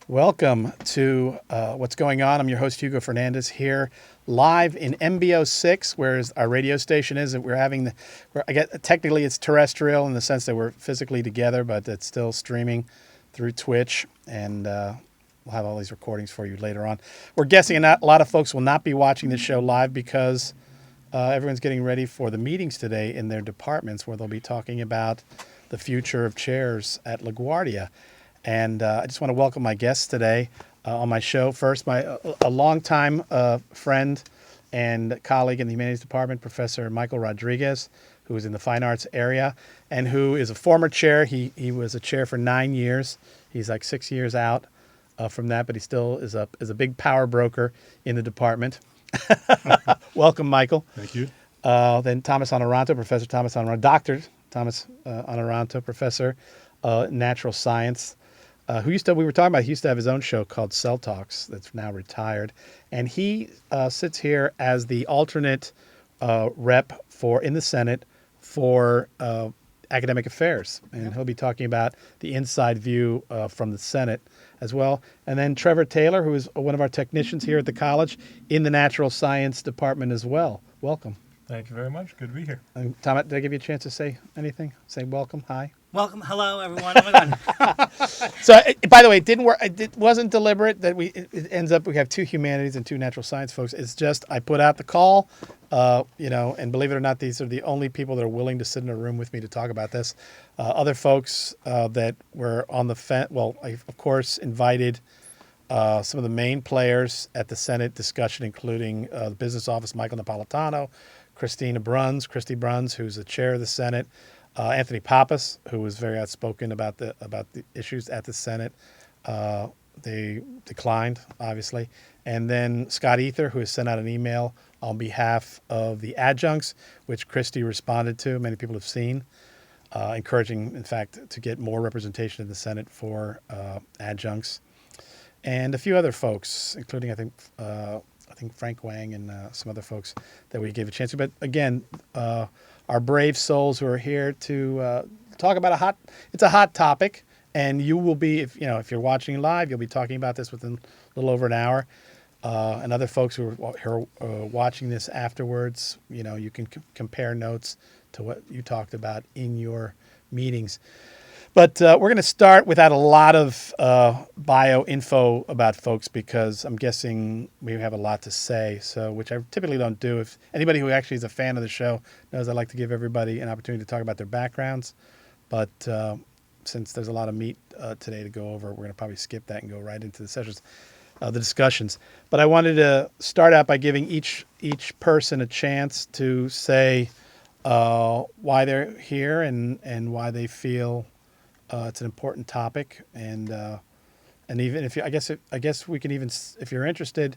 Welcome to What's Going On. I'm your host, Hugo Fernandez, here live in MBO6, where our radio station is. We're having technically it's terrestrial in the sense that we're physically together, but it's still streaming through Twitch, and we'll have all these recordings for you later on. We're guessing a lot of folks will not be watching this show live because everyone's getting ready for the meetings today in their departments, where they'll be talking about the future of chairs at LaGuardia. And I just want to welcome my guests today on my show. First, a longtime friend and colleague in the Humanities Department, Professor Michael Rodriguez, who is in the fine arts area and who is a former chair. He was a chair for 9 years. He's like 6 years out from that, but he still is a big power broker in the department. Welcome, Michael. Thank you. Then Thomas Honoranto, Professor Thomas Honoranto, Dr. Thomas Honoranto, Professor Natural Science. We were talking about, he used to have his own show called Cell Talks that's now retired. And he sits here as the alternate rep in the Senate for academic affairs. And he'll be talking about the inside view from the Senate as well. And then Trevor Taylor, who is one of our technicians here at the college in the Natural Science Department as well. Welcome. Thank you very much. Good to be here. Tom, did I give you a chance to say anything? Say welcome, hi. Welcome, hello, everyone. Oh my God. So, by the way, it didn't work. It wasn't deliberate that it ends up we have two humanities and two natural science folks. It's just I put out the call, and believe it or not, these are the only people that are willing to sit in a room with me to talk about this. Other folks that were on the fence, I of course invited some of the main players at the Senate discussion, including the business office, Michael Napolitano, Christy Bruns, who's the chair of the Senate. Anthony Pappas, who was very outspoken about the issues at the Senate. They declined, obviously. And then Scott Ether, who has sent out an email on behalf of the adjuncts, which Christy responded to, many people have seen, encouraging, in fact, to get more representation in the Senate for adjuncts. And a few other folks, including, I think Frank Wang and some other folks that we gave a chance to. But again, our brave souls who are here to talk about it's a hot topic, and you will be, if you're watching live, you'll be talking about this within a little over an hour. And other folks who are watching this afterwards, you can compare notes to what you talked about in your meetings. But we're going to start without a lot of bio info about folks because I'm guessing we have a lot to say, which I typically don't do. If anybody who actually is a fan of the show knows I like to give everybody an opportunity to talk about their backgrounds. But since there's a lot of meat today to go over, we're going to probably skip that and go right into the sessions, the discussions. But I wanted to start out by giving each person a chance to say why they're here and why they feel it's an important topic, and even if I guess we can even, if you're interested,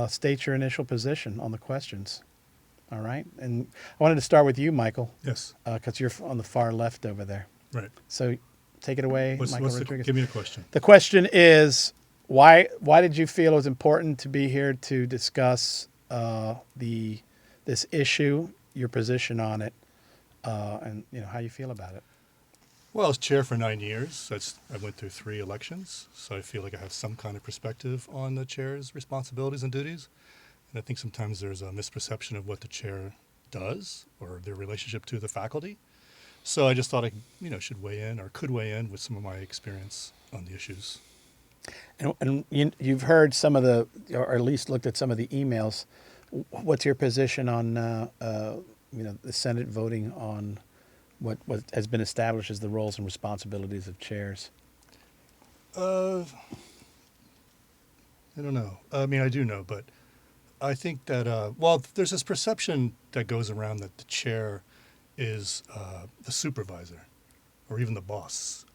state your initial position on the questions. All right, and I wanted to start with you, Michael. Yes. Because you're on the far left over there. Right. So take it away, Michael Rodriguez. Give me a question. The question is why did you feel it was important to be here to discuss this issue, your position on it, and how you feel about it. Well, I was chair for 9 years. I went through 3 elections, so I feel like I have some kind of perspective on the chair's responsibilities and duties. And I think sometimes there's a misperception of what the chair does or their relationship to the faculty. So I just thought I should weigh in or could weigh in with some of my experience on the issues. And you've heard some of or at least looked at some of the emails. What's your position on the Senate voting on what has been established as the roles and responsibilities of chairs? I don't know. I mean, I do know, but I think that, there's this perception that goes around that the chair is the supervisor or even the boss.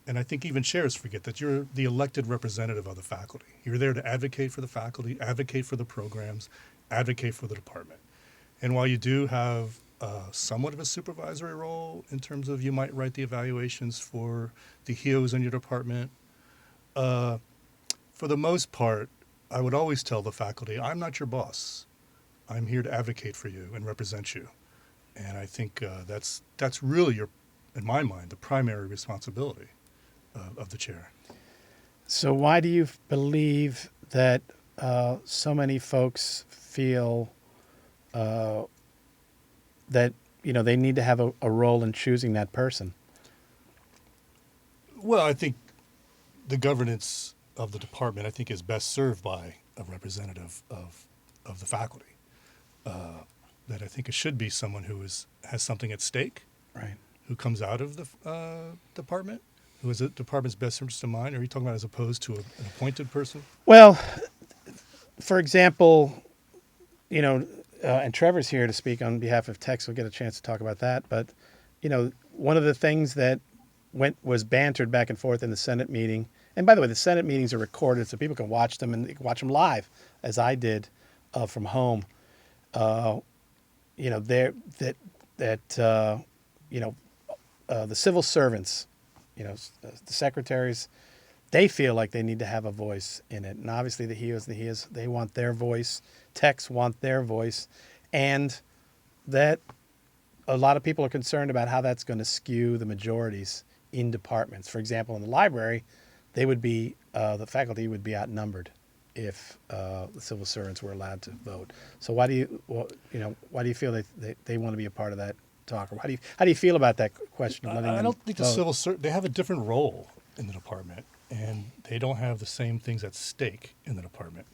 And I think even chairs forget that you're the elected representative of the faculty. You're there to advocate for the faculty, advocate for the programs, advocate for the department. And while you do have somewhat of a supervisory role in terms of you might write the evaluations for the HEOs in your department, for the most part, I would always tell the faculty, I'm not your boss. I'm here to advocate for you and represent you. And I think that's really in my mind, the primary responsibility of the chair. So why do you believe that so many folks feel that they need to have a role in choosing that person? Well, I think the governance of the department, I think, is best served by a representative of the faculty. That I think it should be someone who has something at stake, Right. who comes out of the department, who has the department's best interest in mind. Or are you talking about as opposed to an appointed person? Well, for example, and Trevor's here to speak on behalf of Tex. We'll get a chance to talk about that. But, one of the things that was bantered back and forth in the Senate meeting, and by the way, the Senate meetings are recorded so people can watch them and they can watch them live, as I did from home. There that the civil servants, the secretaries, they feel like they need to have a voice in it, and obviously the HEOs, they want their voice. Techs want their voice, and that a lot of people are concerned about how that's going to skew the majorities in departments. For example, in the library, they would be the faculty would be outnumbered if the civil servants were allowed to vote. So why do you feel they want to be a part of that talk, or how do you feel about that question of letting I them don't think the vote? they have a different role in the department, and they don't have the same things at stake in the department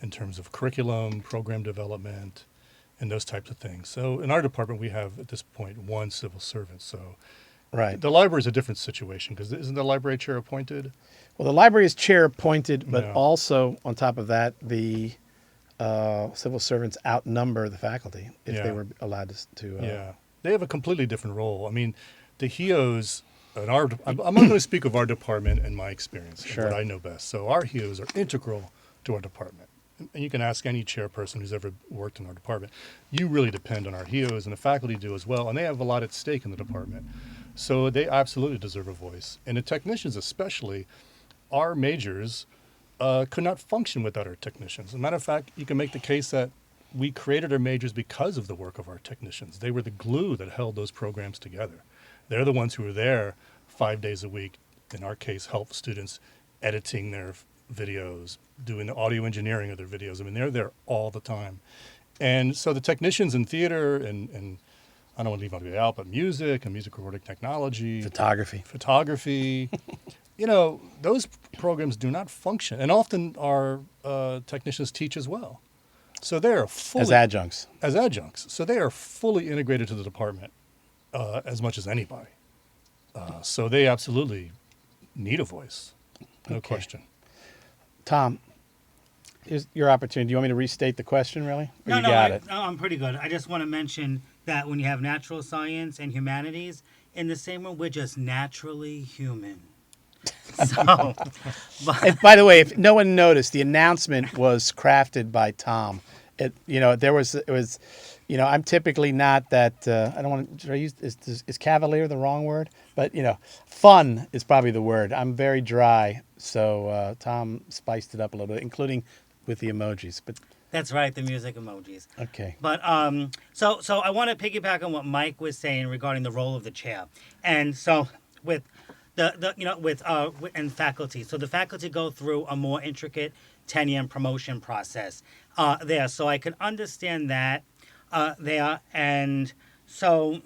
in terms of curriculum, program development, and those types of things. So in our department, we have at this point one civil servant. So Right. the library is a different situation because isn't the library chair appointed? Well, the library is chair appointed, but Yeah. also on top of that, the civil servants outnumber the faculty if they Yeah. were allowed to. Yeah, they have a completely different role. I mean, the HEOs in I'm not going to speak of our department and my experience and Sure. what I know best. So our HEOs are integral to our department. And you can ask any chairperson who's ever worked in our department. You really depend on our HEOs, and the faculty do as well, and they have a lot at stake in the department. So they absolutely deserve a voice. And the technicians especially, our majors could not function without our technicians. As a matter of fact, you can make the case that we created our majors because of the work of our technicians. They were the glue that held those programs together. They're the ones who were there 5 days a week, in our case, help students editing their videos, doing the audio engineering of their videos. I mean, they're there all the time. And so the technicians in theater and I don't want to leave anybody out, but music and music recording technology, photography, those programs do not function. And often our technicians teach as well. So they are fully as adjuncts. So they are fully integrated to the department as much as anybody. So they absolutely need a voice, no Okay. question. Tom, here's your opportunity. Do you want me to restate the question, really? Or No, you no, got it? no, I'm pretty good. I just want to mention that when you have natural science and humanities in the same room, we're just naturally human. So, And by the way, if no one noticed, the announcement was crafted by Tom. It was, I'm typically not that. I don't want to use is cavalier the wrong word, but fun is probably the word. I'm very dry, so Tom spiced it up a little bit, including with the emojis. But that's right, the music emojis. okay, But so I want to piggyback on what Mike was saying regarding the role of the chair, and so with and faculty. So the faculty go through a more intricate tenure and promotion process there. So I can understand that there, and so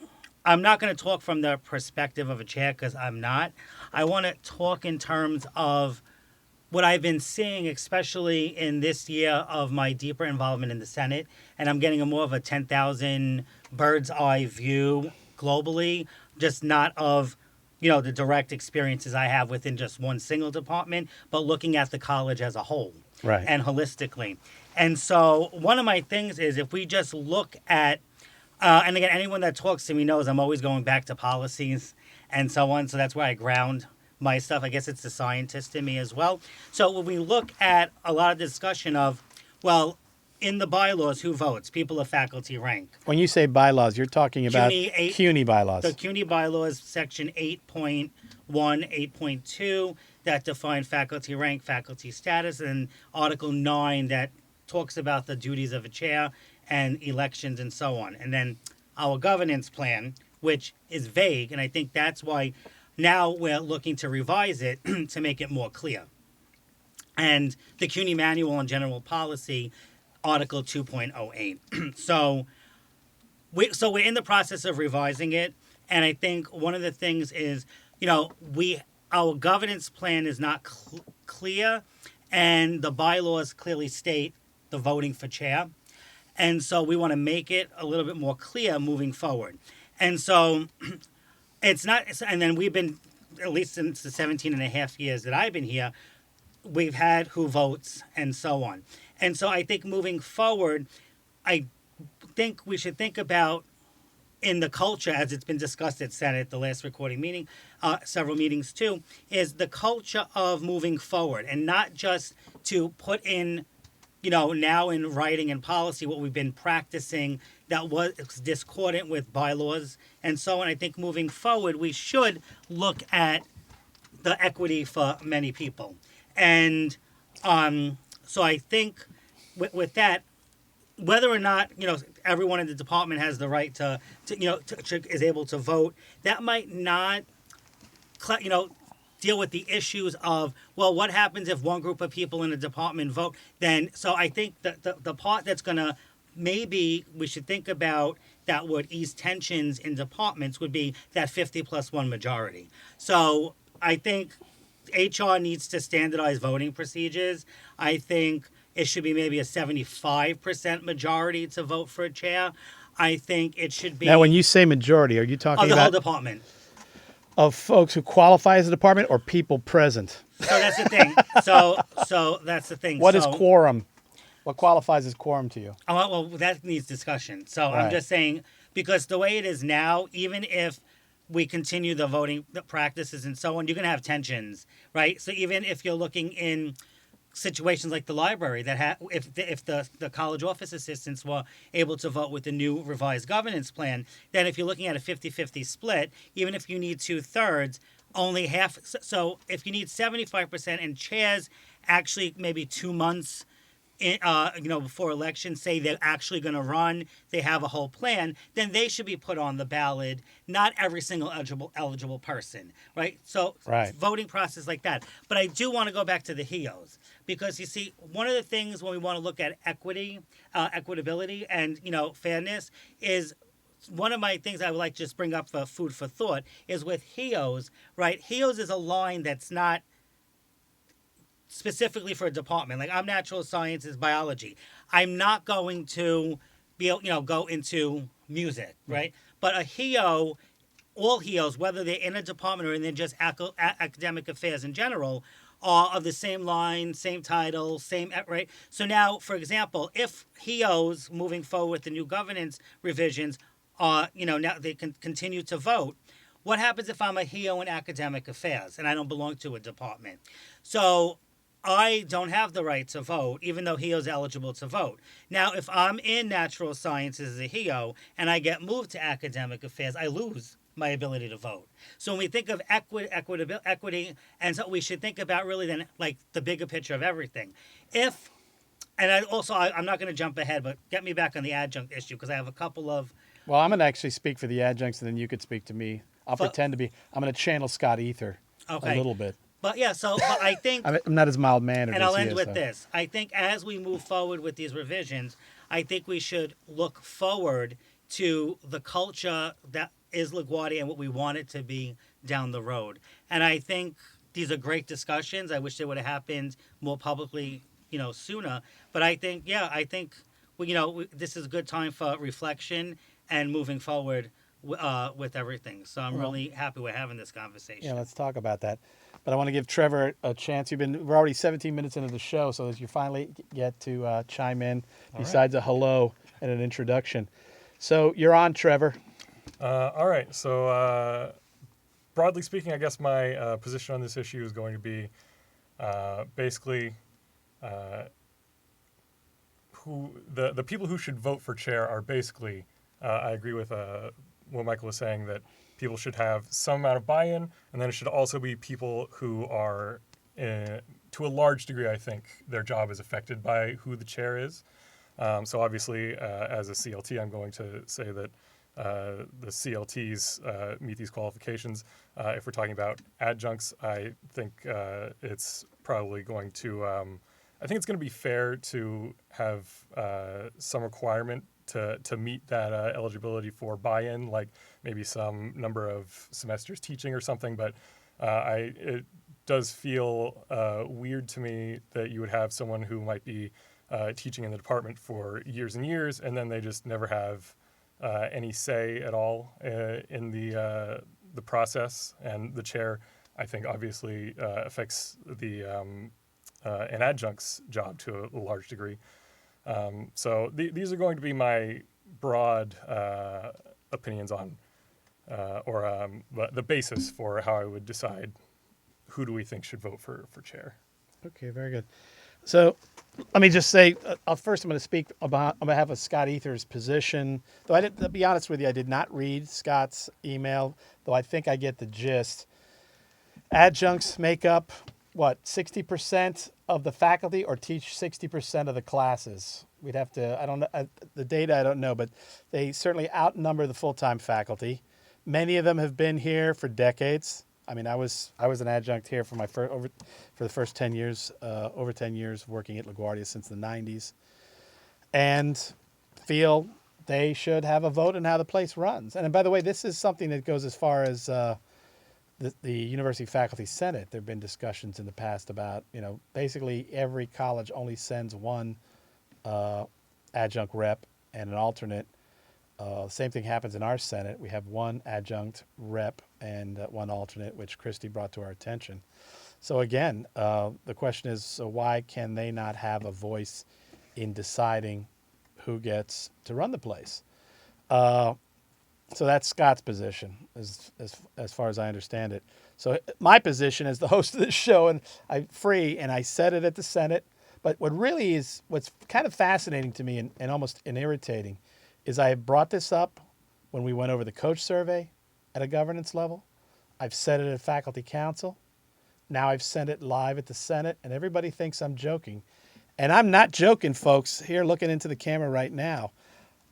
I'm not going to talk from the perspective of a chair because I'm not. I want to talk in terms of what I've been seeing, especially in this year of my deeper involvement in the Senate, and I'm getting a more of a 10,000 bird's eye view globally, just not of the direct experiences I have within just one single department, but looking at the college as a whole, right. and holistically. And so one of my things is if we just look at, and again, anyone that talks to me knows I'm always going back to policies and so on. So that's where I ground my stuff. I guess it's the scientist in me as well. So when we look at a lot of discussion of, well, in the bylaws, who votes? People of faculty rank. When you say bylaws, you're talking about CUNY bylaws. The CUNY bylaws, section 8.1, 8.2, that define faculty rank, faculty status, and Article 9 that talks about the duties of a chair and elections and so on. And then our governance plan, which is vague, and I think that's why now we're looking to revise it to make it more clear. and the CUNY Manual on General Policy, Article 2.08. So we're in the process of revising it, and I think one of the things is, our governance plan is not clear, and the bylaws clearly state the voting for chair, and so we want to make it a little bit more clear moving forward, and so it's not. And then we've been, at least since the 17 and a half years that I've been here, we've had who votes and so on, and so I think moving forward, I think we should think about in the culture as it's been discussed at Senate, the last recording meeting, several meetings too, is the culture of moving forward and not just to put in, now in writing and policy what we've been practicing that was discordant with bylaws and so on. I think moving forward we should look at the equity for many people. And so I think with that, whether or not everyone in the department has the right to is able to vote, that might not deal with the issues of, well, what happens if one group of people in a department vote? Then so I think that the part that's gonna, maybe we should think about that would ease tensions in departments would be that 50+1 majority. So I think HR needs to standardize voting procedures. I think it should be maybe a 75% majority to vote for a chair. I think it should be. Now, when you say majority, are you talking of the whole about department. of folks who qualify as a department or people present? So that's the thing. So that's the thing. What is quorum? What qualifies as quorum to you? Well, that needs discussion. So I'm Right. just saying, because the way it is now, even if we continue the voting practices and so on, you're going to have tensions, right? So even if you're looking in situations like the library that if the college office assistants were able to vote with the new revised governance plan, then if you're looking at a 50-50 split, even if you need 2/3, only half. So if you need 75% and chairs, actually maybe 2 months before election, say they're actually going to run, they have a whole plan, then they should be put on the ballot, not every single eligible person, right? So Right. voting process like that. But I do want to go back to the HEOs, because you see, one of the things when we want to look at equitability and fairness is, one of my things I would like to just bring up for food for thought is with HEOs, right? HEOs is a line that's not specifically for a department. Like, I'm natural sciences, biology. I'm not going to be able, go into music, right? But a HEO, all HEOs, whether they're in a department or in just academic affairs in general, are of the same line, same title, same, right? So now, for example, if HEOs moving forward with the new governance revisions now they can continue to vote, what happens if I'm a HEO in academic affairs and I don't belong to a department? So I don't have the right to vote, even though HEO is eligible to vote. Now, if I'm in natural sciences as a HEO and I get moved to academic affairs, I lose my ability to vote. So when we think of equity, and so we should think about really then like the bigger picture of everything. I'm not going to jump ahead, but get me back on the adjunct issue, because I have a couple of. Well, I'm going to actually speak for the adjuncts, and then you could speak to me. I'm going to channel Scott Ether a little bit. But yeah, but I think. I'm not as mild-mannered And as I'll he end is, with so. this. I think as we move forward with these revisions, I think we should look forward to the culture that is LaGuardia and what we want it to be down the road. And I think these are great discussions. I wish they would have happened more publicly, sooner. But I think, this is a good time for reflection and moving forward with everything. So I'm really happy we're having this conversation. Yeah, let's talk about that. But I want to give Trevor a chance. We're already 17 minutes into the show, so as you finally get to chime in, besides a hello and an introduction. So you're on, Trevor. All right. So broadly speaking, I guess my position on this issue is going to be basically who the people who should vote for chair are basically. I agree with what Michael was saying, that people should have some amount of buy-in, and then it should also be people who are, to a large degree, I think, their job is affected by who the chair is. So obviously, as a CLT, I'm going to say that the CLTs meet these qualifications. If we're talking about adjuncts, I think it's probably going to. I think it's going to be fair to have some requirement to meet that eligibility for buy-in, like maybe some number of semesters teaching or something. But it does feel weird to me that you would have someone who might be teaching in the department for years and years, and then they just never have any say at all in the process. And the chair, I think, obviously affects the an adjunct's job to a large degree. So these are going to be my broad opinions on, or the basis for how I would decide who do we think should vote for chair. Okay, very good. So let me just say, first I'm going to speak about on behalf of Scott Ether's position. Though to be honest with you, I did not read Scott's email, though I think I get the gist. Adjuncts make up, 60% of the faculty or teach 60% of the classes? We'd have to, I don't know, the data I don't know, but they certainly outnumber the full-time faculty. Many of them have been here for decades. I mean, I was an adjunct here for for the first 10 years, over 10 years working at LaGuardia since the 90s, and feel they should have a vote in how the place runs. And by the way, this is something that goes as far as the University Faculty Senate. There have been discussions in the past about, basically every college only sends one adjunct rep and an alternate. Same thing happens in our Senate. We have one adjunct rep and one alternate, which Christy brought to our attention. So again, the question is, so why can they not have a voice in deciding who gets to run the place? So that's Scott's position, as far as I understand it. So my position as the host of this show, and I'm free, and I said it at the Senate. But what's kind of fascinating to me and almost irritating is I have brought this up when we went over the coach survey at a governance level. I've said it at faculty council. Now I've said it live at the Senate, and everybody thinks I'm joking. And I'm not joking, folks, here looking into the camera right now.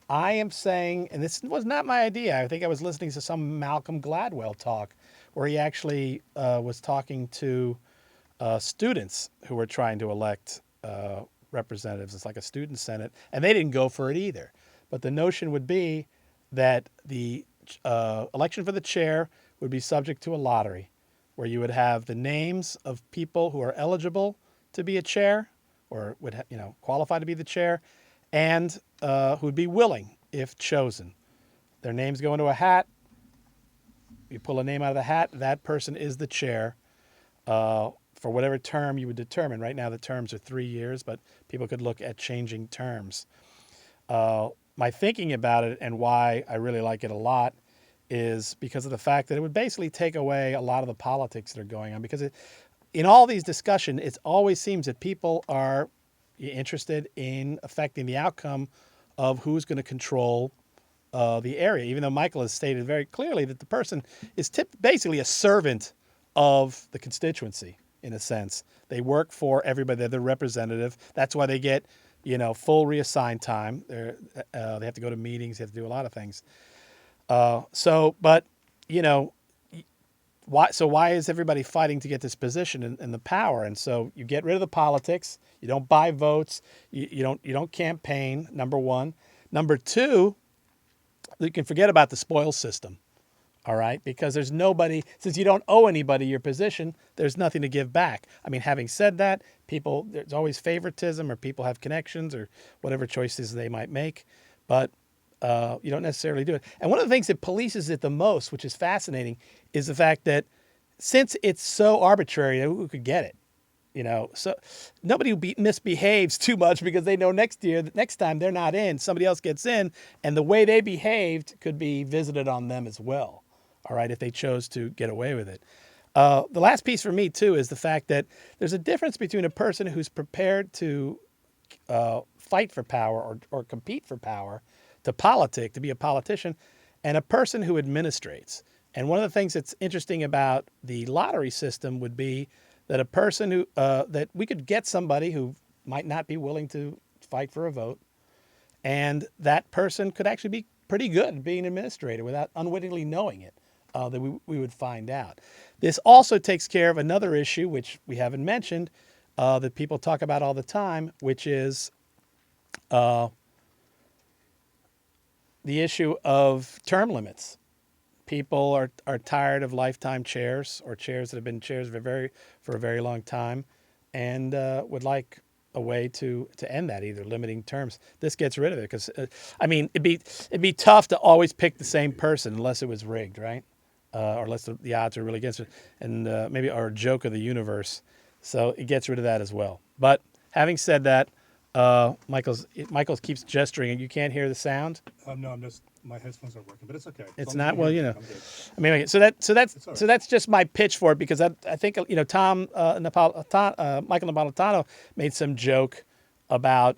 I am saying, and this was not my idea, I think I was listening to some Malcolm Gladwell talk where he actually was talking to students who were trying to elect representatives. It's like a student senate, and they didn't go for it either. But the notion would be that the election for the chair would be subject to a lottery where you would have the names of people who are eligible to be a chair or would qualify to be the chair, and who would be willing if chosen. Their names go into a hat. You pull a name out of the hat. That person is the chair for whatever term you would determine. Right now the terms are 3 years, but people could look at changing terms. My thinking about it and why I really like it a lot is because of the fact that it would basically take away a lot of the politics that are going on. Because in all these discussions, it always seems that people are interested in affecting the outcome of who's going to control the area, even though Michael has stated very clearly that the person is basically a servant of the constituency, in a sense. They work for everybody. They're the representative. That's why they get, full reassigned time. They have to go to meetings. They have to do a lot of things. Why is everybody fighting to get this position and the power? And so you get rid of the politics. You don't buy votes. You don't campaign. Number one. Number two, you can forget about the spoils system. All right, because there's nobody, since you don't owe anybody your position, there's nothing to give back. I mean, having said that, there's always favoritism, or people have connections, or whatever choices they might make, but you don't necessarily do it. And one of the things that polices it the most, which is fascinating, is the fact that since it's so arbitrary, who could get it? So nobody misbehaves too much because they know next time they're not in, somebody else gets in, and the way they behaved could be visited on them as well. All right, if they chose to get away with it. The last piece for me, too, is the fact that there's a difference between a person who's prepared to fight for power or compete for power, to be a politician, and a person who administrates. And one of the things that's interesting about the lottery system would be that a person who that we could get somebody who might not be willing to fight for a vote, and that person could actually be pretty good at being an administrator without unwittingly knowing it, that we would find out. This also takes care of another issue, which we haven't mentioned, that people talk about all the time, which is the issue of term limits. People are tired of lifetime chairs or chairs that have been chairs for a very long time, and would like a way to end that, either limiting terms. This gets rid of it because I mean it'd be tough to always pick the same person unless it was rigged, right? Or unless the odds are really against it, and maybe or a joke of the universe. So it gets rid of that as well. But having said that, Michael's keeps gesturing, and you can't hear the sound. No, I'm just my headphones aren't working, but it's okay. It's As long as not you well, hear you me, know. I'm good. I mean, so all right. that's just my pitch for it, because I think Tom Michael Napolitano made some joke about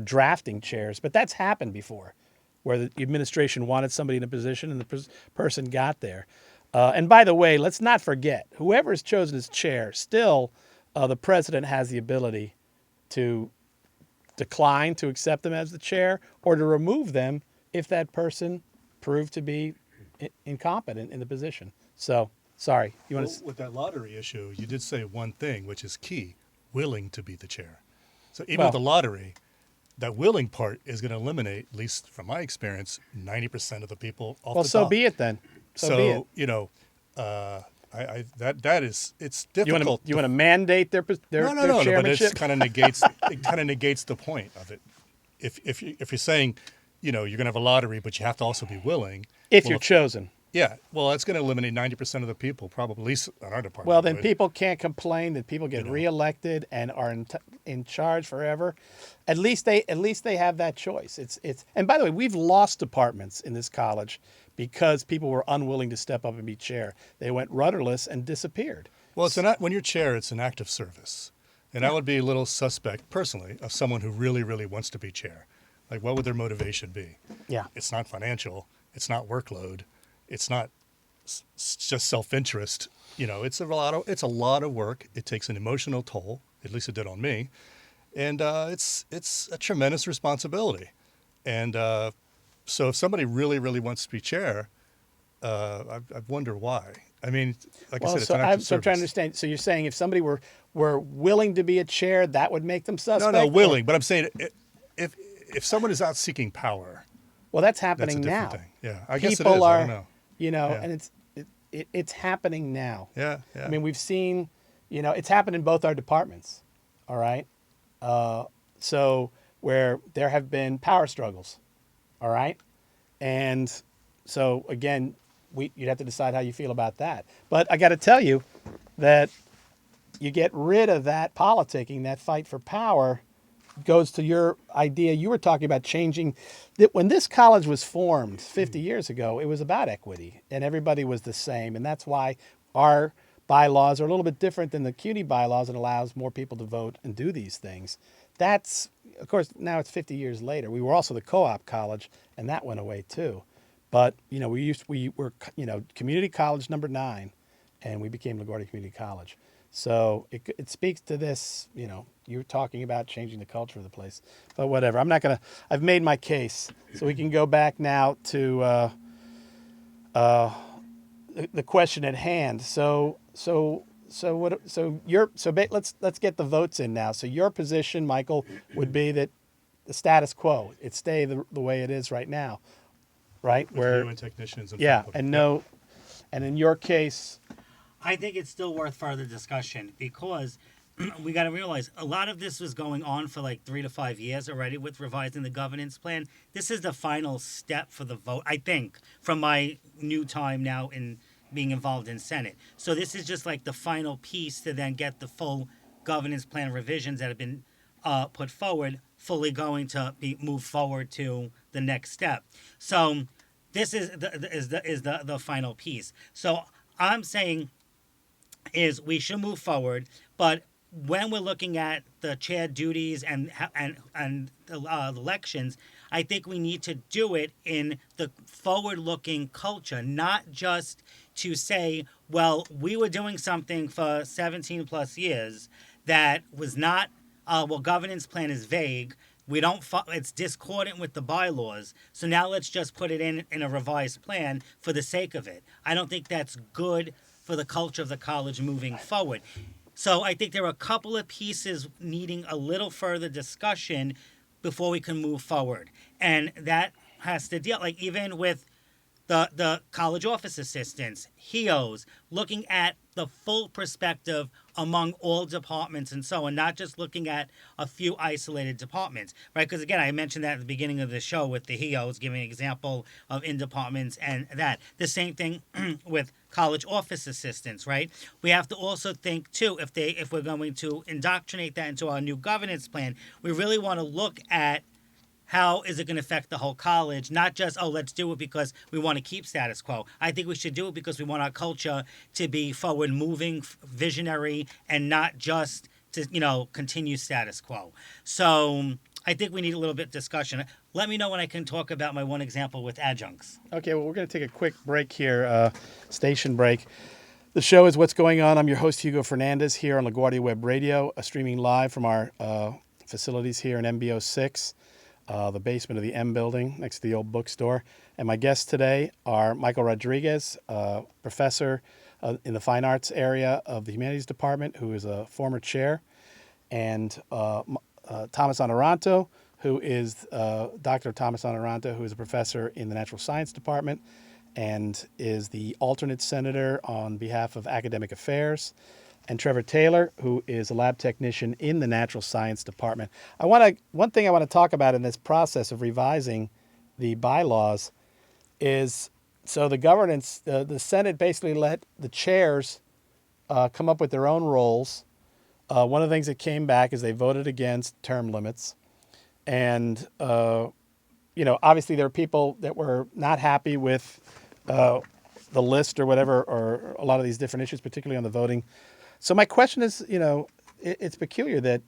drafting chairs, but that's happened before, where the administration wanted somebody in a position and the person got there. And by the way, let's not forget, whoever is chosen as chair, still the president has the ability to decline to accept them as the chair or to remove them if that person proved to be incompetent in the position. So, sorry, you want Well, to? with that lottery issue, you did say one thing, which is key: willing to be the chair. So even with the lottery, that willing part is going to eliminate, at least from my experience, 90% of the people off Well, the so top. be it then. So be it. It's difficult. You want to mandate their No, but chairmanship? it kind of negates the point of it. If you're saying, you're going to have a lottery, but you have to also be willing. if well, you're chosen. Yeah, well, that's going to eliminate 90% of the people, probably, at least on our department. Well, then would. people can't complain that people get reelected and are in charge forever. At least they have that choice. It's and by the way, we've lost departments in this college because people were unwilling to step up and be chair. They went rudderless and disappeared. Well, when you're chair, it's an act of service. And I would be a little suspect, personally, of someone who really, really wants to be chair. Like, what would their motivation be? Yeah. It's not financial. It's not workload. It's not just self-interest. It's a lot of work. It takes an emotional toll. At least it did on me. And it's a tremendous responsibility. And so if somebody really, really wants to be chair, I wonder why. I mean, like I said, it's an act of so I'm trying to service. understand. So you're saying if somebody were willing to be a chair, that would make them suspect? No, willing. But I'm saying if someone is out seeking power, Well, that's that's a happening different now. thing. Yeah, I guess it People is. are, I don't know. Yeah. and it's happening now. Yeah. I mean, we've seen, it's happened in both our departments. All right. So where there have been power struggles. All right. And so again, you'd have to decide how you feel about that. But I got to tell you that you get rid of that politicking, that fight for power, goes to your idea you were talking about changing. When this college was formed 50 years ago, it was about equity and everybody was the same. And that's why our bylaws are a little bit different than the CUNY bylaws. It allows more people to vote and do these things. That's, of course, now it's 50 years later. We were also the co-op college, and that went away too. But, we were, community college number 9, and we became LaGuardia Community College. So it speaks to this, you're talking about changing the culture of the place. But whatever, I've made my case. So we can go back now to the question at hand. Let's get the votes in now. So your position, Michael, would be that the status quo, it stay the way it is right now, right? With you and technicians and yeah, faculty. and in your case, I think it's still worth further discussion because we got to realize a lot of this was going on for like 3 to 5 years already with revising the governance plan. This is the final step for the vote, I think, from my new time now in being involved in Senate. So this is just like the final piece to then get the full governance plan revisions that have been put forward fully going to be moved forward to the next step. So this is the final piece. So I'm saying is we should move forward, but when we're looking at the chair duties and the elections, I think we need to do it in the forward-looking culture, not just to say, well, we were doing something for 17 plus years that was not, governance plan is vague. It's discordant with the bylaws. So now let's just put it in a revised plan for the sake of it. I don't think that's good for the culture of the college moving forward. So I think there are a couple of pieces needing a little further discussion before we can move forward. And that has to deal, like, even with the college office assistants, HEOs, looking at the full perspective among all departments and so on, not just looking at a few isolated departments, right? Because again, I mentioned that at the beginning of the show with the HEOs, giving an example of in departments and that. The same thing with college office assistants, right? We have to also think too, if we're going to indoctrinate that into our new governance plan, we really want to look at how is it going to affect the whole college? Not just, oh, let's do it because we want to keep status quo. I think we should do it because we want our culture to be forward moving, visionary, and not just to, continue status quo. So I think we need a little bit of discussion. Let me know when I can talk about my one example with adjuncts. Okay, well, we're going to take a quick break here, station break. The show is What's Going On. I'm your host, Hugo Fernandez, here on LaGuardia Web Radio, streaming live from our facilities here in MBO 6. The basement of the M building next to the old bookstore. And my guests today are Michael Rodriguez, professor in the fine arts area of the humanities department, who is a former chair, and Thomas Honoranto, who is Dr. Thomas Honoranto, who is a professor in the natural science department and is the alternate senator on behalf of academic affairs. And Trevor Taylor, who is a lab technician in the natural science department. One thing I want to talk about in this process of revising the bylaws is, so the governance, the Senate basically let the chairs come up with their own roles. One of the things that came back is they voted against term limits. And, obviously there are people that were not happy with the list or whatever, or a lot of these different issues, particularly on the voting. So my question is, it's peculiar that,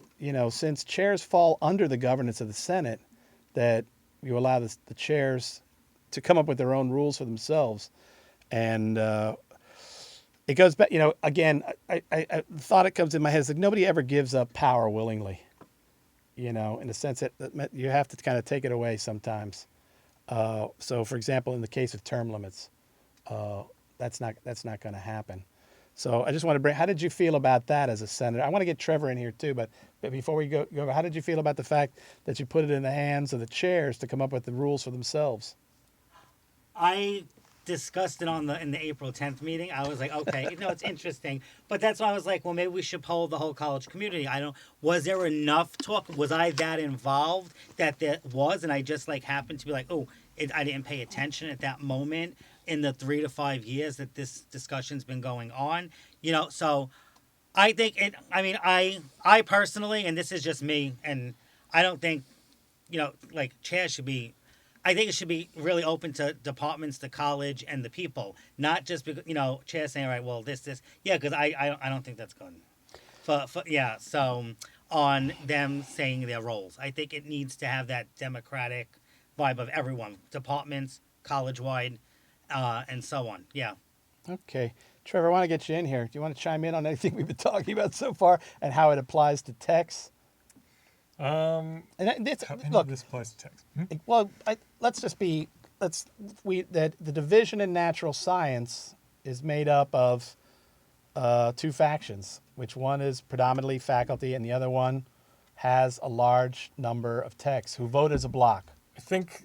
since chairs fall under the governance of the Senate, that you allow the chairs to come up with their own rules for themselves. And it goes back, again, I thought it comes in my head, it's like nobody ever gives up power willingly, in the sense that you have to kind of take it away sometimes. So, for example, in the case of term limits, that's not going to happen. So I just want to bring, how did you feel about that as a senator? I want to get Trevor in here too, but before we go, how did you feel about the fact that you put it in the hands of the chairs to come up with the rules for themselves? I discussed it in the April 10th meeting. I was like, okay, it's interesting. But that's why I was like, well, maybe we should poll the whole college community. Was there enough talk? Was I that involved that there was? And I just happened to be like, I didn't pay attention at that moment in the 3 to 5 years that this discussion's been going on, so I think I personally, and this is just me, and I don't think, chairs should be, I think it should be really open to departments, the college, and the people, not just because, chairs saying, all right, well, this, yeah, because I don't think that's good. So on them saying their roles, I think it needs to have that democratic vibe of everyone, departments, college-wide, and so on. Yeah. Okay. Trevor, I want to get you in here. Do you want to chime in on anything we've been talking about so far and how it applies to text? Look, this applies to text. Well, the division in natural science is made up of two factions, which one is predominantly faculty and the other one has a large number of techs who vote as a block. I think.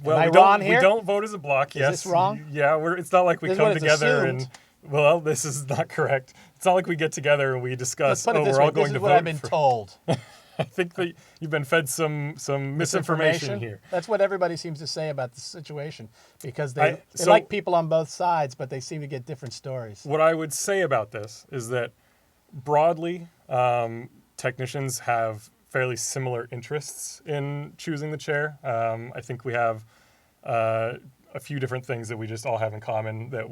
Well, we don't vote as a block. Yes. Is this wrong? Yeah, it's not like we come together and. Well, this is not correct. It's not like we get together and we discuss. We're all going to vote. This is what I've been told. I think that you've been fed some misinformation here. That's what everybody seems to say about the situation, because they like people on both sides, but they seem to get different stories. What I would say about this is that broadly, technicians have fairly similar interests in choosing the chair. I think we have a few different things that we just all have in common that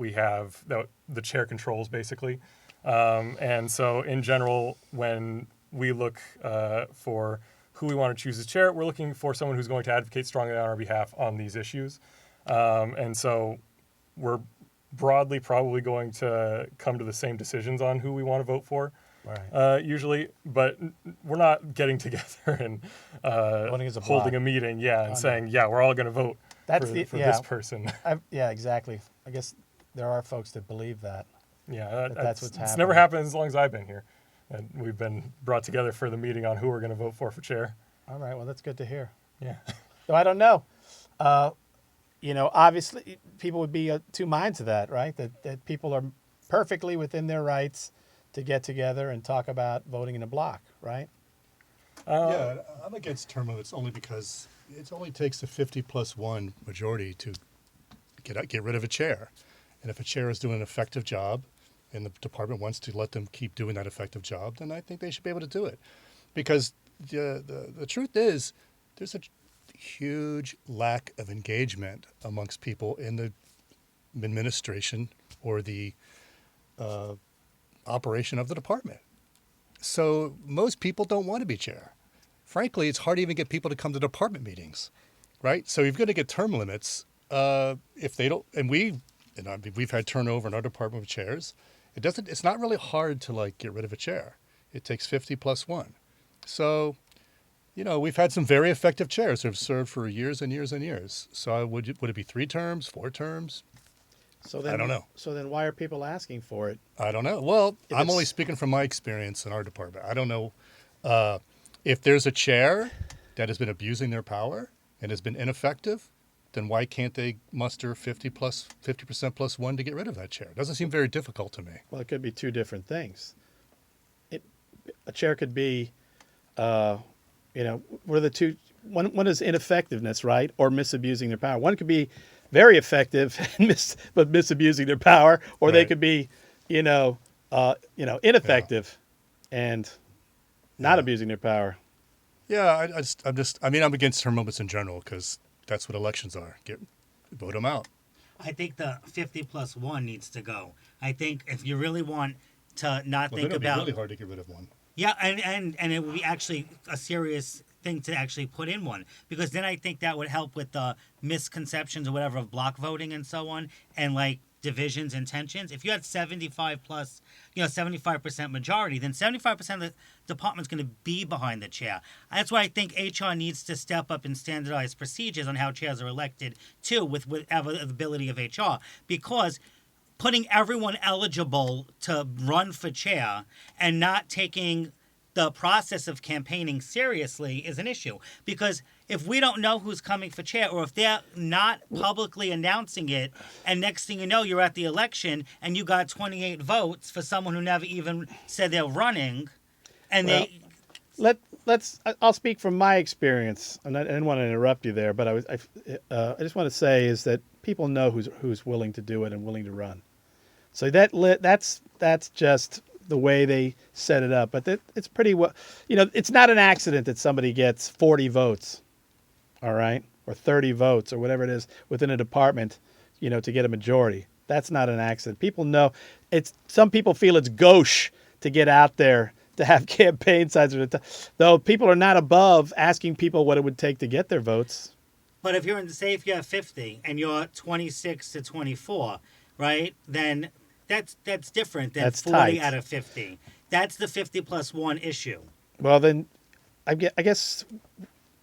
the chair controls, basically. And so in general, when we look for who we want to choose as chair, we're looking for someone who's going to advocate strongly on our behalf on these issues. And so we're broadly probably going to come to the same decisions on who we want to vote for. Right. Usually, but we're not getting together and Voting as a holding block. a meeting, yeah, and Oh, saying, yeah, we're all going to vote That's for this person. Yeah, exactly. I guess there are folks that believe that. Yeah, That's what's it's never happening. happened as long as I've been here. And we've been brought together for the meeting on who we're going to vote for chair. All right, well, that's good to hear. Yeah. So I don't know. Obviously, people would be two minds of that, right? That people are perfectly within their rights to get together and talk about voting in a block, right? Yeah, I'm against term limits only because it only takes a 50+1 majority to get rid of a chair. And if a chair is doing an effective job and the department wants to let them keep doing that effective job, then I think they should be able to do it. Because the truth is, there's a huge lack of engagement amongst people in the administration or the operation of the department. So most people don't want to be chair. Frankly, it's hard to even get people to come to department meetings, right? So you're going to get term limits if they don't. And we've had turnover in our department with chairs. It's not really hard to get rid of a chair. It takes 50+1. So, we've had some very effective chairs who have served for years and years and years. So would it be 3 terms, 4 terms? So then, I don't know. So then why are people asking for it? I don't know. Well, If I'm only it's- speaking from my experience in our department. I don't know if there's a chair that has been abusing their power and has been ineffective, then why can't they muster 50% plus 1 to get rid of that chair? It doesn't seem very difficult to me. Well, it could be two different things. A chair could be, what are the two? One is ineffectiveness, right, or misabusing their power. One could be very effective but misabusing their power, or they Right. could be, ineffective and not Yeah. abusing their power. Yeah, I'm against term limits in general because that's what elections are. Vote them out. I think the 50+1 needs to go. I think if you really want to not Well, think then it'd about be really hard to get rid of one. yeah, and it would be actually a serious thing to actually put in one, because then I think that would help with the misconceptions or whatever of block voting and so on, and divisions and tensions. If you had 75% majority, then 75% of the department's going to be behind the chair. That's why I think HR needs to step up and standardize procedures on how chairs are elected too, with whatever ability of HR, because putting everyone eligible to run for chair and not taking the process of campaigning seriously is an issue. Because if we don't know who's coming for chair, or if they're not publicly announcing it, and next thing you know, you're at the election and you got 28 votes for someone who never even said they're running, and Well, I'll speak from my experience. I didn't want to interrupt you there, but I just want to say is that people know who's willing to do it and willing to run. So that's just the way they set it up. But it's pretty well, it's not an accident that somebody gets 40 votes, all right, or 30 votes or whatever it is within a department, to get a majority. That's not an accident. People know some people feel it's gauche to get out there to have campaign signs, though people are not above asking people what it would take to get their votes. But if if you have 50 and you're 26 to 24, right? Then that's different than That's 40 tight. out of 50. That's the 50+1 issue. Well, then, I guess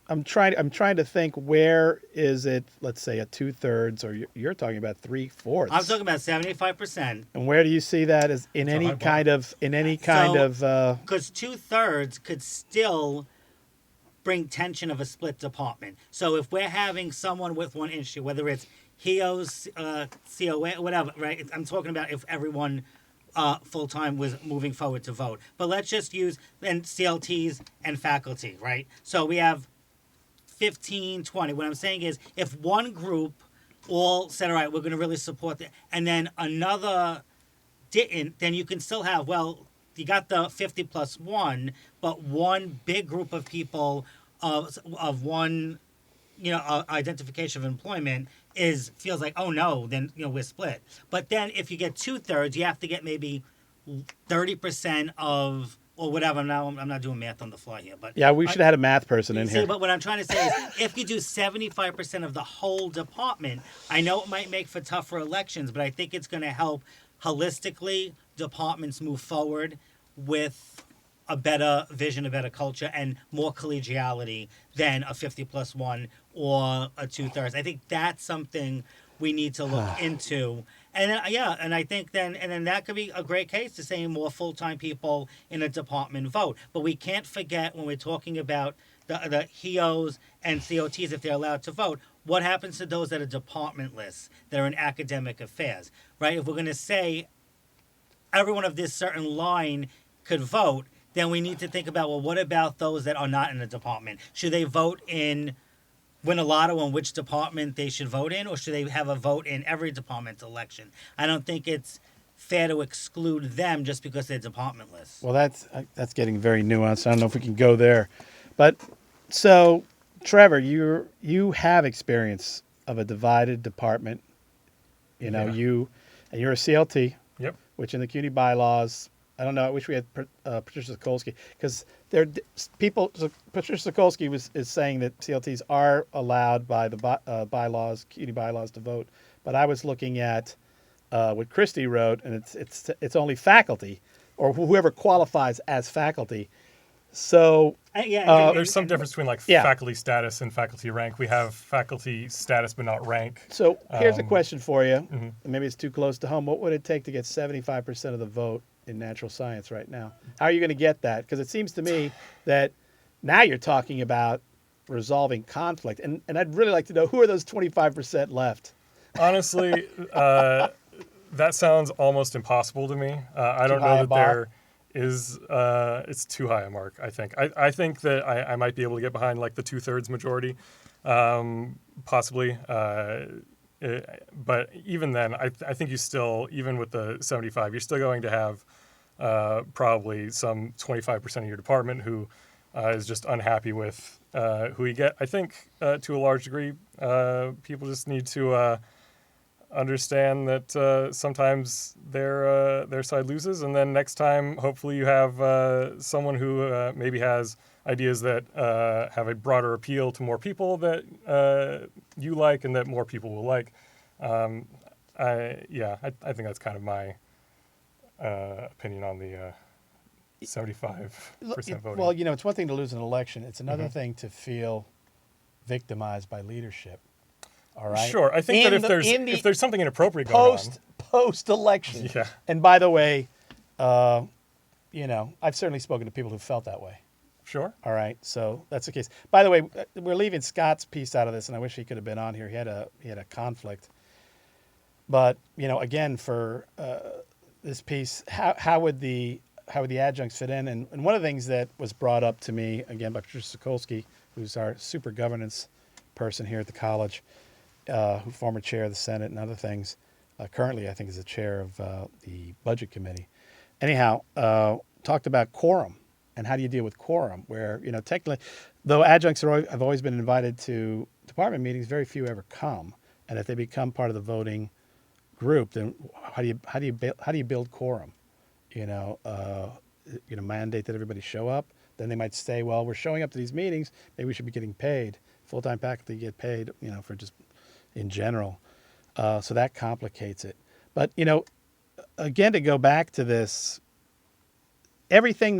I'm trying to think, where is it? Let's say a 2/3, or you're talking about 3/4. I'm talking about 75%. And where do you see that as in a any high bar. kind of Because 2/3 could still bring tension of a split department. So if we're having someone with one issue, whether it's HEOs, COA, whatever, right? I'm talking about if everyone full-time was moving forward to vote. But let's just use then CLTs and faculty, right? So we have 15, 20. What I'm saying is if one group all said, all right, we're going to really support that, and then another didn't, then you can still have, you got the 50+1, but one big group of people of one, identification of employment feels like, oh no, then we're split. But then if you get 2/3, you have to get maybe 30% of or whatever. Now I'm not doing math on the fly here, but yeah, we should have had a math person in see, here. but what I'm trying to say is, if you do 75% of the whole department, I know it might make for tougher elections, but I think it's going to help holistically departments move forward with a better vision, a better culture, and more collegiality than a 50+1 or a 2/3. I think that's something we need to look into. And then, yeah, and I think then that could be a great case to say more full-time people in a department vote. But we can't forget when we're talking about the HEOs and COTs, if they're allowed to vote, what happens to those that are departmentless, that are in academic affairs, right? If we're going to say everyone of this certain line could vote, then we need to think about, well, what about those that are not in a department? Should they vote in, win a lotto on which department they should vote in, or should they have a vote in every department election? I don't think it's fair to exclude them just because they're departmentless. Well, that's getting very nuanced. I don't know if we can go there, but so Trevor, you have experience of a divided department. You know, Yeah. you're a CLT, Yep. which in the CUNY bylaws, I don't know. I wish we had Patricia Sokolsky, because Patricia Sokolsky is saying that CLTs are allowed by the bylaws, CUNY bylaws, to vote. But I was looking at what Christie wrote, and it's only faculty or whoever qualifies as faculty. So There's some difference between like Yeah. faculty status and faculty rank. We have faculty status but not rank. So here's a question for you. Mm-hmm. And maybe it's too close to home. What would it take to get 75% of the vote in natural science right now? How are you going to get that? Because it seems to me that now you're talking about resolving conflict. And I'd really like to know, who are those 25% left? Honestly, that sounds almost impossible to me. I don't high a know that bar? there is. It's too high a mark. I think. I think that I might be able to get behind like the 2/3 majority, possibly. But even then, I think you still, even with the 75, you're still going to have probably some 25% of your department who is just unhappy with who you get. I think to a large degree, people just need to understand that sometimes their side loses, and then next time, hopefully, you have someone who maybe has ideas that have a broader appeal to more people that you like and that more people will like. I think that's kind of my opinion on the 75% voting. Well, it's one thing to lose an election. It's another Mm-hmm. thing to feel victimized by leadership. All right. Sure, I think that if there's something inappropriate going on, post election. Yeah. And by the way, I've certainly spoken to people who felt that way. sure. All right, so that's the case. By the way, we're leaving Scott's piece out of this, and I wish he could have been on here. He had a conflict. But again, for this piece, how would the adjuncts fit in? And one of the things that was brought up to me again by Patricia Sokolsky, who's our super governance person here at the college, who former chair of the Senate and other things, currently I think is the chair of the budget committee. Anyhow, talked about quorum and how do you deal with quorum, where technically, though adjuncts have always been invited to department meetings, very few ever come, and if they become part of the voting group, then how do you build quorum? Mandate that everybody show up. Then they might say, well, we're showing up to these meetings, maybe we should be getting paid. Full-time faculty get paid, for just in general. So that complicates it. But again, to go back to this, everything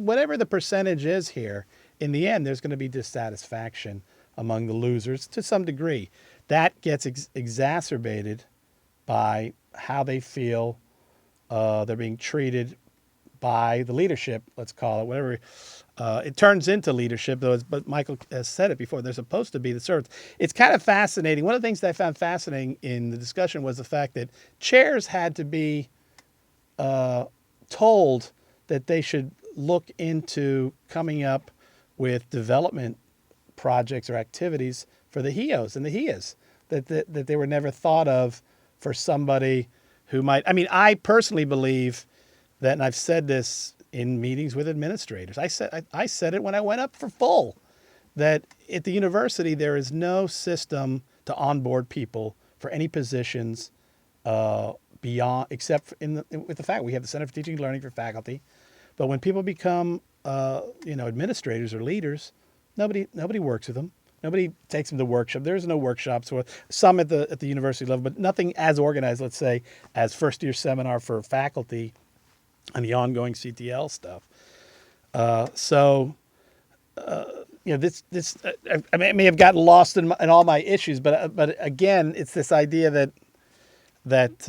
whatever the percentage is here, in the end, there's going to be dissatisfaction among the losers to some degree. That gets exacerbated by how they feel they're being treated by the leadership, let's call it, whatever. It turns into leadership, but Michael has said it before, they're supposed to be the servants. It's kind of fascinating. One of the things that I found fascinating in the discussion was the fact that chairs had to be told that they should look into coming up with development projects or activities for the HEOs and the HEAs that they were never thought of for somebody who might. I mean, I personally believe that, and I've said this in meetings with administrators. I said it when I went up for full, that at the university there is no system to onboard people for any positions beyond, except with the fact we have the Center for Teaching and Learning for faculty. But when people become administrators or leaders, nobody works with them. Nobody takes them to workshop. There's no workshops, or some at the university level, but nothing as organized, let's say, as first year seminar for faculty and the ongoing CTL stuff. So, I may have gotten lost in all my issues, but again, it's this idea that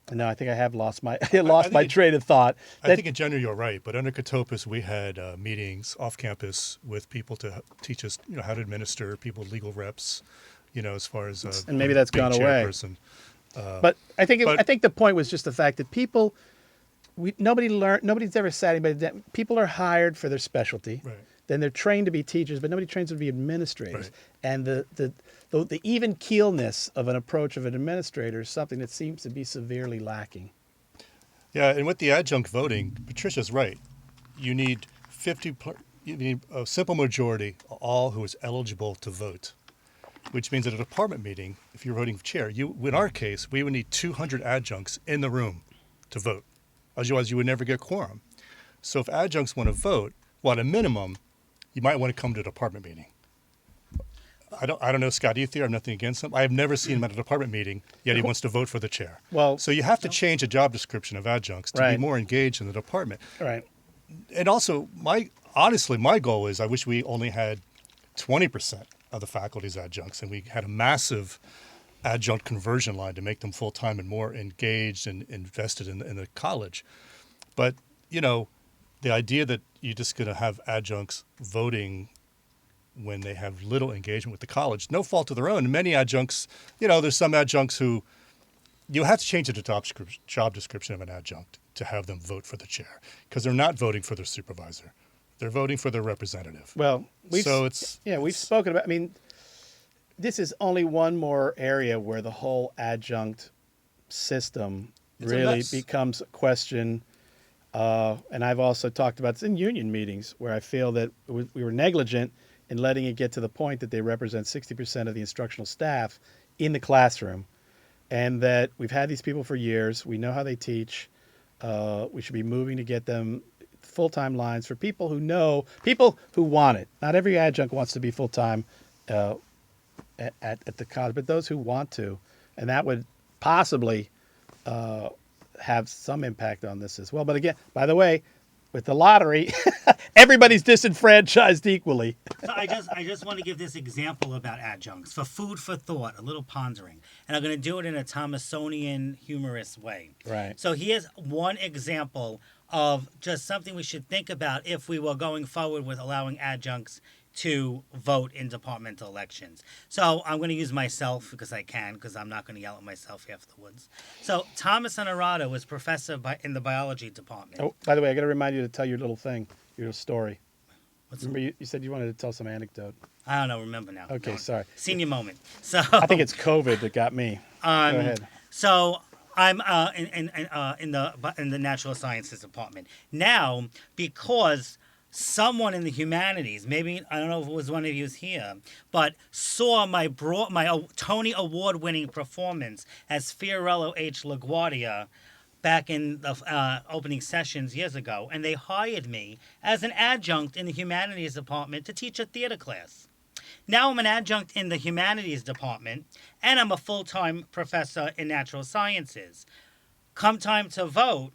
no, I think I have lost my think train of thought. I think in general you're right, but under Catopus we had meetings off campus with people to teach us, how to administer, people, legal reps, as far as And maybe that's being gone away. chairperson. But I think but- I think the point was just the fact that people, nobody's ever said anybody that people are hired for their specialty. Right. Then they're trained to be teachers, but nobody trains them to be administrators. Right. And the even keelness of an approach of an administrator is something that seems to be severely lacking. Yeah, and with the adjunct voting, Patricia's right. You need you need a simple majority of all who is eligible to vote, which means at a department meeting, if you're voting for chair, in our case, we would need 200 adjuncts in the room to vote. Otherwise, you would never get quorum. So if adjuncts want to vote, well, at a minimum, you might want to come to a department meeting. I don't know Scott Ethier. I have nothing against him. I have never seen him at a department meeting, yet he wants to vote for the chair. Well- so you have to change the job description of adjuncts to be Right. more engaged in the department. Right. And also, my goal is I wish we only had 20% of the faculty's adjuncts, and we had a massive adjunct conversion line to make them full-time and more engaged and invested in the college. But, the idea that you're just going to have adjuncts voting when they have little engagement with the college, no fault of their own. And many adjuncts, there's some adjuncts who you have to change the job description of an adjunct to have them vote for the chair because they're not voting for their supervisor. They're voting for their representative. Well, we've it's spoken about. I mean, this is only one more area where the whole adjunct system It's a really mess. becomes a question. And I've also talked about this in union meetings where I feel that we were negligent in letting it get to the point that they represent 60% of the instructional staff in the classroom, and that we've had these people for years. We know how they teach. We should be moving to get them full-time lines for people who want it. Not every adjunct wants to be full-time at the college, but those who want to, and that would possibly have some impact on this as well. But again, by the way, with the lottery, everybody's disenfranchised equally. So I just want to give this example about adjuncts for food for thought, a little pondering, and I'm going to do it in a Thomasonian humorous way. Right. So here's one example of just something we should think about if we were going forward with allowing adjuncts to vote in departmental elections. So I'm going to use myself because I can, because I'm not going to yell at myself afterwards. So Thomas Honorado was professor in the biology department. Oh, by the way, I got to remind you to tell your little thing, your little story. What's Remember, you said you wanted to tell some anecdote. I don't know. Remember now. Okay, No. sorry. Senior moment. So I think it's COVID that got me. Go ahead. So I'm in the natural sciences department now because someone in the humanities, maybe I don't know if it was one of you here, but saw my Tony Award-winning performance as Fiorello H. LaGuardia back in the opening sessions years ago, and they hired me as an adjunct in the humanities department to teach a theater class. Now I'm an adjunct in the humanities department, and I'm a full-time professor in natural sciences. Come time to vote,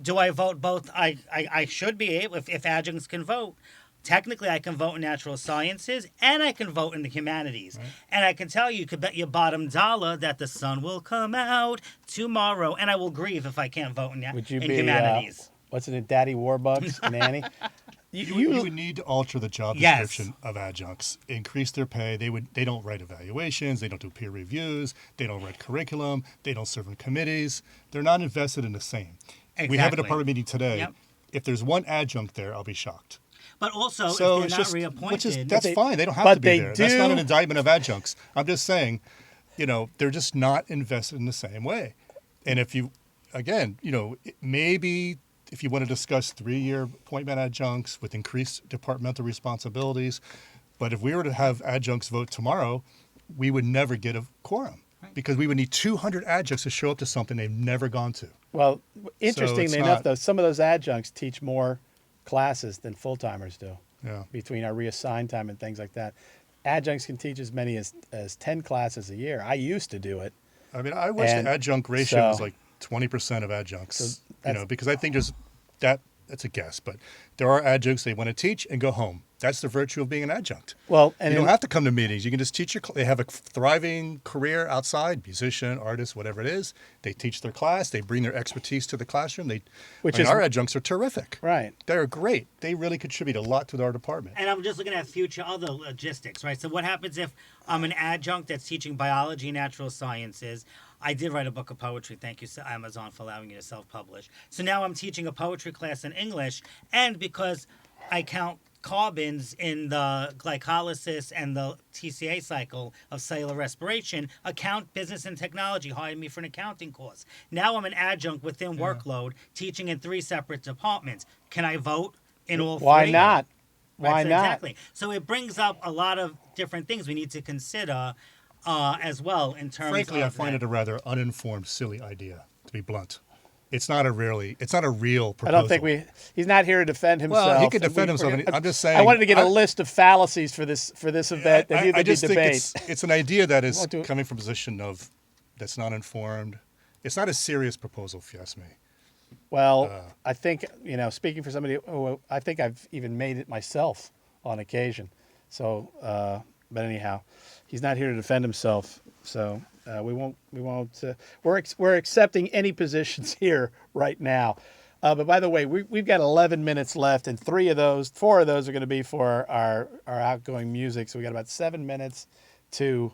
do I vote both? I should be able, if adjuncts can vote. Technically, I can vote in natural sciences, and I can vote in the humanities. Right. And I can tell you could bet your bottom dollar that the sun will come out tomorrow, and I will grieve if I can't vote in humanities. What's it, Daddy Warbucks, Nanny? You would need to alter the job description of adjuncts, increase their pay. They don't write evaluations, they don't do peer reviews, they don't write curriculum, they don't serve in committees. They're not invested in the same. Exactly. We have a department meeting today. Yep. If there's one adjunct there, I'll be shocked. But also, so if they're not reappointed... That's fine. They don't have to be there. That's not an indictment of adjuncts. I'm just saying, they're just not invested in the same way. And if you, again, maybe if you want to discuss 3-year appointment adjuncts with increased departmental responsibilities, but if we were to have adjuncts vote tomorrow, we would never get a quorum. Because we would need 200 adjuncts to show up to something they've never gone to. Well, interestingly enough, though, some of those adjuncts teach more classes than full-timers do. Yeah. Between our reassigned time and things like that. Adjuncts can teach as many as 10 classes a year. I used to do it. I mean, I wish the adjunct ratio was like 20% of adjuncts. So because I think that's a guess, but there are adjuncts they want to teach and go home. That's the virtue of being an adjunct. Well, and you don't have to come to meetings. You can just teach they have a thriving career outside, musician, artist, whatever it is. They teach their class. They bring their expertise to the classroom. Our adjuncts are terrific. Right. They're great. They really contribute a lot to our department. And I'm just looking at future other logistics, right? So what happens if I'm an adjunct that's teaching biology, natural sciences? I did write a book of poetry. Thank you, Amazon, for allowing you to self-publish. So now I'm teaching a poetry class in English, and because I count carbons in the glycolysis and the TCA cycle of cellular respiration, account business and technology hired me for an accounting course. Now I'm an adjunct within workload, teaching in 3 separate departments. Can I vote in all 3? Why not? Right, Why so not? Exactly. So it brings up a lot of different things we need to consider as well in terms Frankly, of I find that. it a rather uninformed, silly idea, to be blunt. It's not a real proposal. I don't think he's not here to defend himself. Well, he could and defend himself. I'm just saying. I wanted to get a list of fallacies for this event that I needed to be just think debate. it's an idea that is Won't do it. coming from a position of that's not informed. It's not a serious proposal, if you ask me. Well, I think, speaking for somebody, I think I've even made it myself on occasion. So, but anyhow, he's not here to defend himself. So we won't. We're accepting any positions here right now. But by the way, we've got 11 minutes left, and 4 of those are going to be for our outgoing music. So we got about 7 minutes to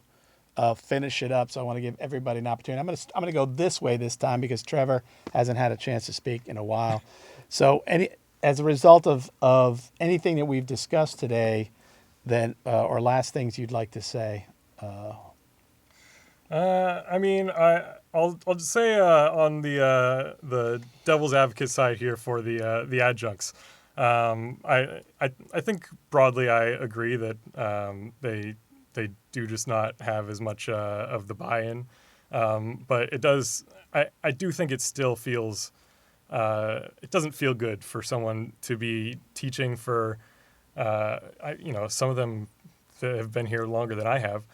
finish it up. So I want to give everybody an opportunity. I'm going to go this way this time because Trevor hasn't had a chance to speak in a while. So as a result of anything that we've discussed today, then or last things you'd like to say. I'll just say on the devil's advocate side here for the adjuncts. I think broadly I agree that they do just not have as much of the buy-in, but it does. I do think it still feels. It doesn't feel good for someone to be teaching for. Some of them that have been here longer than I have.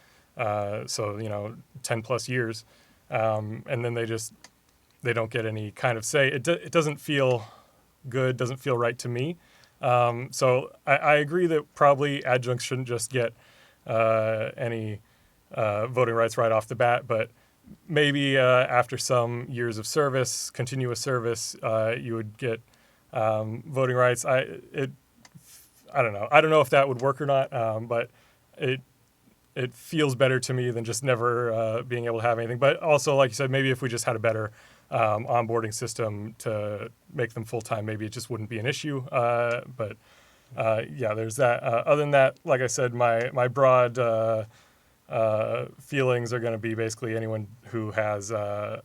10 plus years, and then they don't get any kind of say. It doesn't feel good, doesn't feel right to me. So I agree that probably adjuncts shouldn't just get any voting rights right off the bat, but maybe after some years of service, continuous service, you would get voting rights. I don't know. I don't know if that would work or not, but it feels better to me than just never being able to have anything. But also, like you said, maybe if we just had a better onboarding system to make them full-time, maybe it just wouldn't be an issue. But there's that. Other than that, like I said, my broad feelings are going to be basically anyone who has the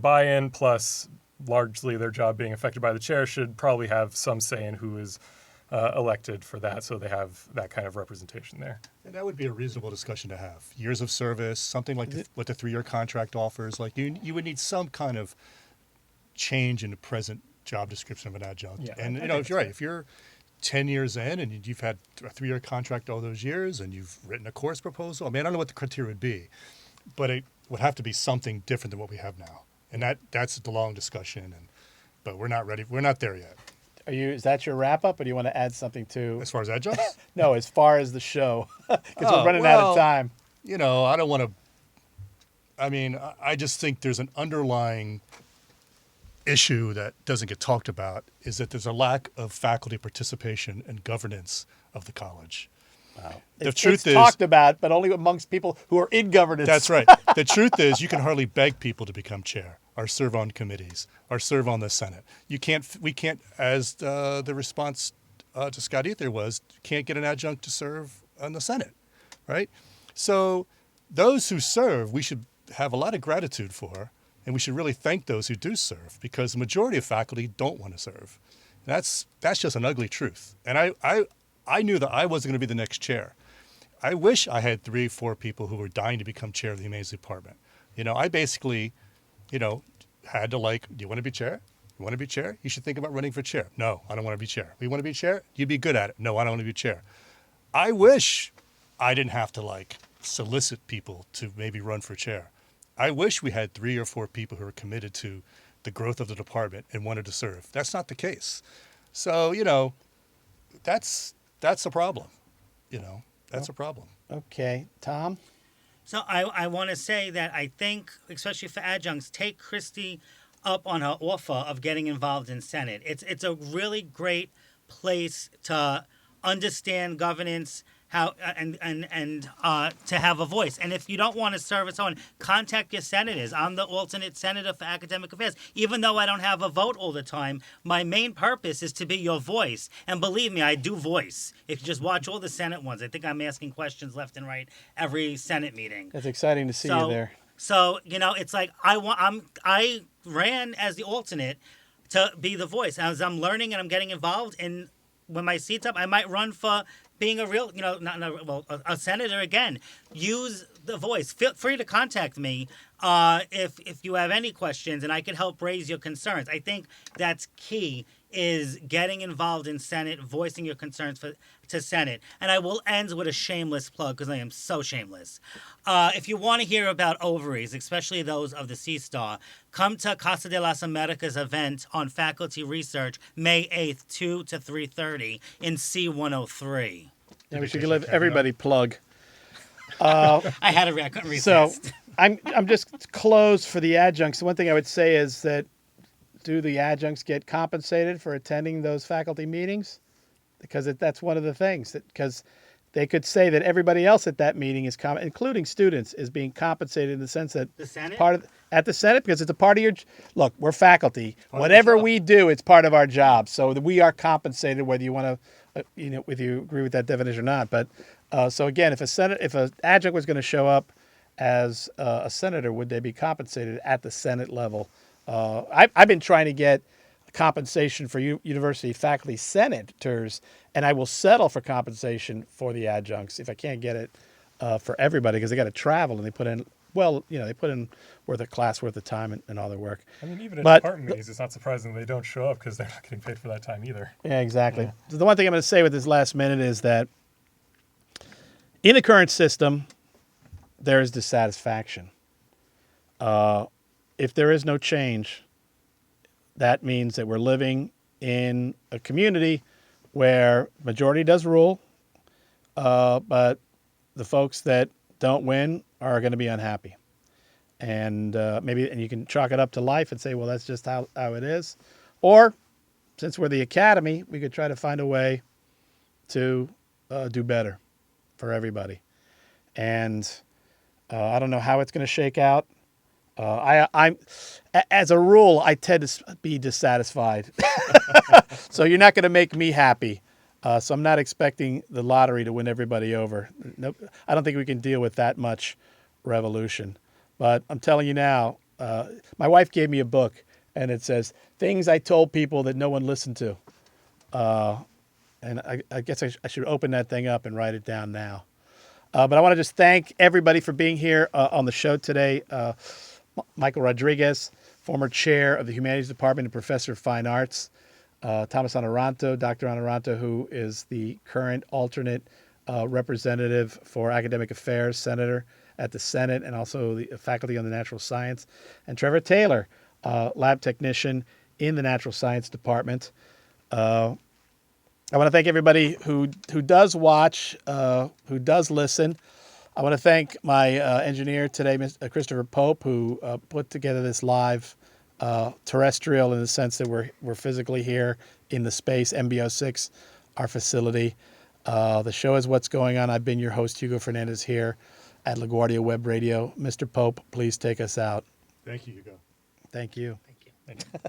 buy-in plus largely their job being affected by the chair should probably have some say in who is elected for that, so they have that kind of representation there. And that would be a reasonable discussion to have. Years of service, something like what the 3-year contract offers. Like you would need some kind of change in the present job description of an adjunct. Yeah, and if you're right, if you're 10 years in and you've had a 3-year contract all those years and you've written a course proposal, I mean, I don't know what the criteria would be, but it would have to be something different than what we have now. And that's the long discussion. But we're not ready. We're not there yet. Is that your wrap up, or do you want to add something to? As far as adjuncts? No, as far as the show, because we're running out of time. I don't want to. I mean, I just think there's an underlying issue that doesn't get talked about is that there's a lack of faculty participation and governance of the college. Wow. The It's truth is talked about, but only amongst people who are in governance. That's right. The truth is you can hardly beg people to become chair or serve on committees or serve on the Senate. We can't, as the response to Scott Ether was, can't get an adjunct to serve on the Senate, right? So those who serve, we should have a lot of gratitude for, and we should really thank those who do serve because the majority of faculty don't want to serve. That's just an ugly truth. And I knew that I wasn't going to be the next chair. I wish I had 3 or 4 people who were dying to become chair of the humanities department. I basically, had to do you want to be chair? You want to be chair? You should think about running for chair. No, I don't want to be chair. You want to be chair? You'd be good at it. No, I don't want to be chair. I wish I didn't have to solicit people to maybe run for chair. I wish we had 3 or 4 people who are committed to the growth of the department and wanted to serve. That's not the case. So, that's a problem. That's a problem. Okay, Tom. So I want to say that I think, especially for adjuncts, take Christy up on her offer of getting involved in Senate. It's a really great place to understand governance, how and to have a voice. And if you don't want to serve as someone, contact your senators. I'm the alternate senator for academic affairs. Even though I don't have a vote all the time, my main purpose is to be your voice. And believe me, I do voice. If you just watch all the Senate ones, I think I'm asking questions left and right every Senate meeting. It's exciting to see you there. So it's like I ran as the alternate to be the voice. As I'm learning and I'm getting involved, and when my seat's up, I might run for being a real, a senator again. Use the voice. Feel free to contact me if you have any questions, and I can help raise your concerns. I think that's key, is getting involved in Senate, voicing your concerns to Senate. And I will end with a shameless plug, because I am so shameless. If you want to hear about ovaries, especially those of the Sea Star, come to Casa de las Americas event on Faculty Research, May 8th, 2 to 3:30 in C103. Yeah, we should let everybody plug. I couldn't resist. So I'm just closed for the adjuncts. The one thing I would say is that, do the adjuncts get compensated for attending those faculty meetings? Because that's one of the things, because they could say that everybody else at that meeting is, including students, is being compensated in the sense that The Senate? at the Senate, because it's a part of your, look, we're faculty. Whatever we do, it's part of our job. So that we are compensated, whether you want to, whether you agree with that definition or not. But so again, if an adjunct was going to show up as a senator, would they be compensated at the Senate level? I've been trying to get compensation for university faculty senators, and I will settle for compensation for the adjuncts if I can't get it for everybody, because they got to travel and they put in worth a class worth of time and all their work. I mean, even at department meetings, it's not surprising they don't show up because they're not getting paid for that time either. Yeah, exactly. Yeah. So the one thing I'm going to say with this last minute is that in the current system, there is dissatisfaction. If there is no change, that means that we're living in a community where majority does rule, but the folks that don't win are going to be unhappy. And and you can chalk it up to life and say, well, that's just how it is. Or, since we're the academy, we could try to find a way to do better for everybody. And I don't know how it's going to shake out. I'm, as a rule, I tend to be dissatisfied. So you're not going to make me happy. So I'm not expecting the lottery to win everybody over. Nope. I don't think we can deal with that much revolution. But I'm telling you now, my wife gave me a book, and it says, Things I Told People That No One Listened to. And I guess I should open that thing up and write it down now. But I want to just thank everybody for being here on the show today. Michael Rodriguez, former chair of the Humanities Department and professor of fine arts. Thomas Honoranto, Dr. Honoranto, who is the current alternate representative for academic affairs, senator at the Senate, and also the faculty on the natural science. And Trevor Taylor, lab technician in the natural science department. I want to thank everybody who does watch, who does listen. I want to thank my engineer today, Mr. Christopher Pope, who put together this live terrestrial, in the sense that we're physically here in the space, MB06, our facility. The show is What's Going On. I've been your host, Hugo Fernandez, here at LaGuardia Web Radio. Mr. Pope, please take us out. Thank you, Hugo. Thank you. Thank you.